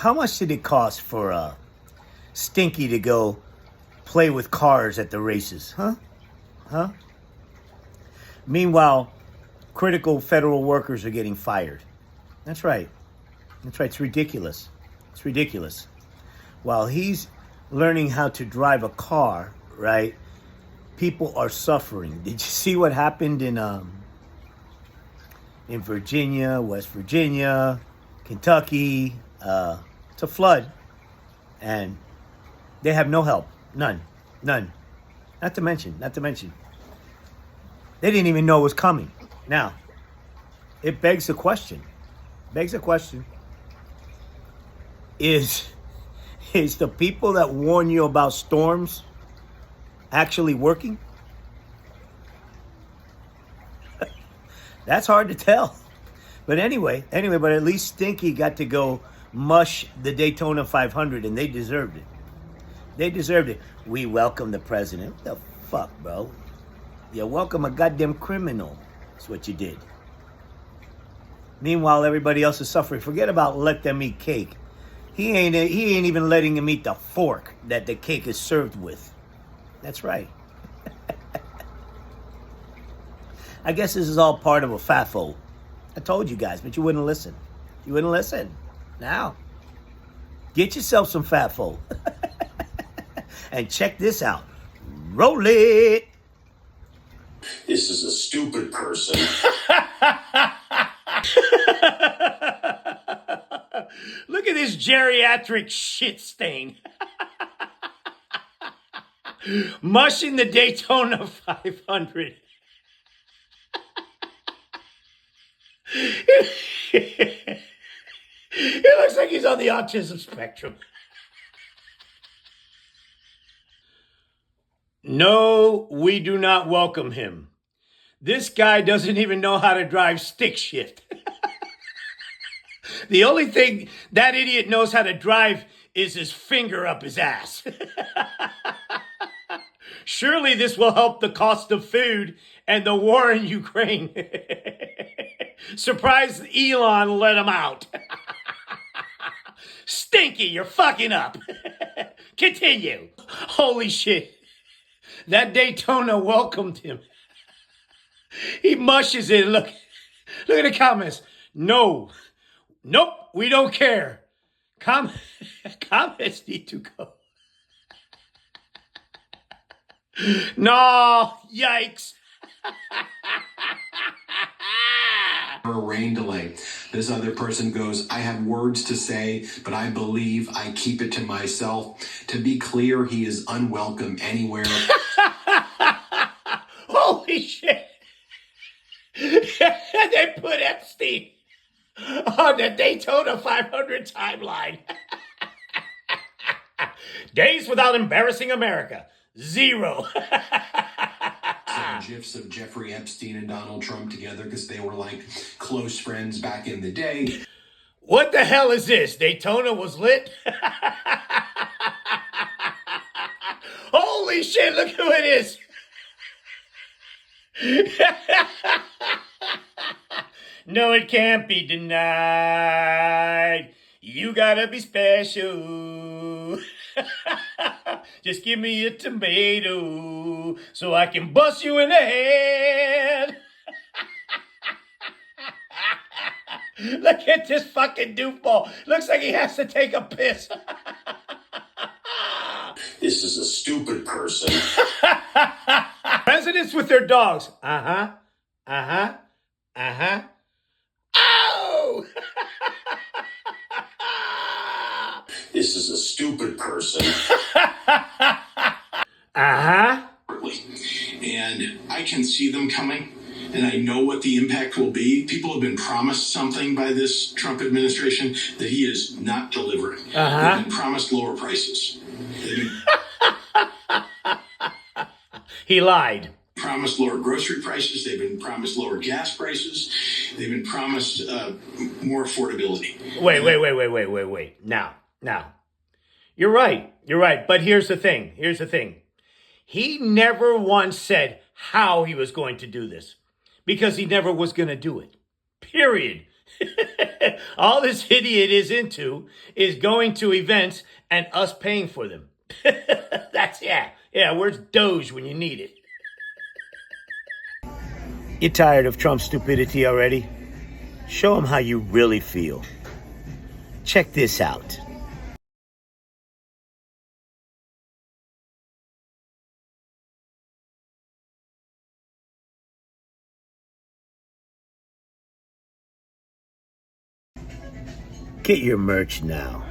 how much did it cost for Stinky to go play with cars at the races? Huh? Meanwhile, critical federal workers are getting fired. That's right. It's ridiculous. It's ridiculous. While he's learning how to drive a car, right, people are suffering. Did you see what happened in Virginia, West Virginia, Kentucky? It's a flood, and they have no help. None. Not to mention, they didn't even know it was coming. Now, it begs the question. Is the people that warn you about storms actually working? That's hard to tell. But anyway, but at least Stinky got to go mush the Daytona 500, and they deserved it. We welcome the president. What the fuck, bro? You welcome a goddamn criminal. That's what you did. Meanwhile, everybody else is suffering. Forget about let them eat cake. He ain't even letting him eat the fork that the cake is served with. That's right. I guess this is all part of a FAFO. I told you guys, but you wouldn't listen. Now, get yourself some FAFO. And check this out. Roll it. This is a stupid person. Look at this geriatric shit stain. Mushing the Daytona 500. It looks like he's on the autism spectrum. No, we do not welcome him. This guy doesn't even know how to drive stick shift. The only thing that idiot knows how to drive is his finger up his ass. Surely this will help the cost of food and the war in Ukraine. Surprised Elon let him out. Stinky, you're fucking up. Continue. Holy shit. That Daytona welcomed him. He mushes it. Look at the comments. No. Nope, we don't care. Comments need to go. No, yikes. A rain delay. This other person goes, I have words to say, but I believe I keep it to myself. To be clear, he is unwelcome anywhere. Holy shit. They put Epstein on the Daytona 500 timeline. Days without embarrassing America. 0. Some gifs of Jeffrey Epstein and Donald Trump together because they were like close friends back in the day. What the hell is this? Daytona was lit? Holy shit, look who it is. No, it can't be denied. You gotta be special. Just give me a tomato so I can bust you in the head. Look at this fucking doofball. Looks like he has to take a piss. This is a stupid person. Presidents with their dogs. Oh! This is a stupid person. And I can see them coming, and I know what the impact will be. People have been promised something by this Trump administration that he is not delivering. They've been promised lower prices. He lied. Promised lower grocery prices. They've been promised lower gas prices. They've been promised more affordability. Wait. Now. You're right. But here's the thing. He never once said how he was going to do this because he never was going to do it. Period. All this idiot is into is going to events and us paying for them. That's, yeah. Where's Doge when you need it? You tired of Trump's stupidity already? Show him how you really feel. Check this out. Get your merch now.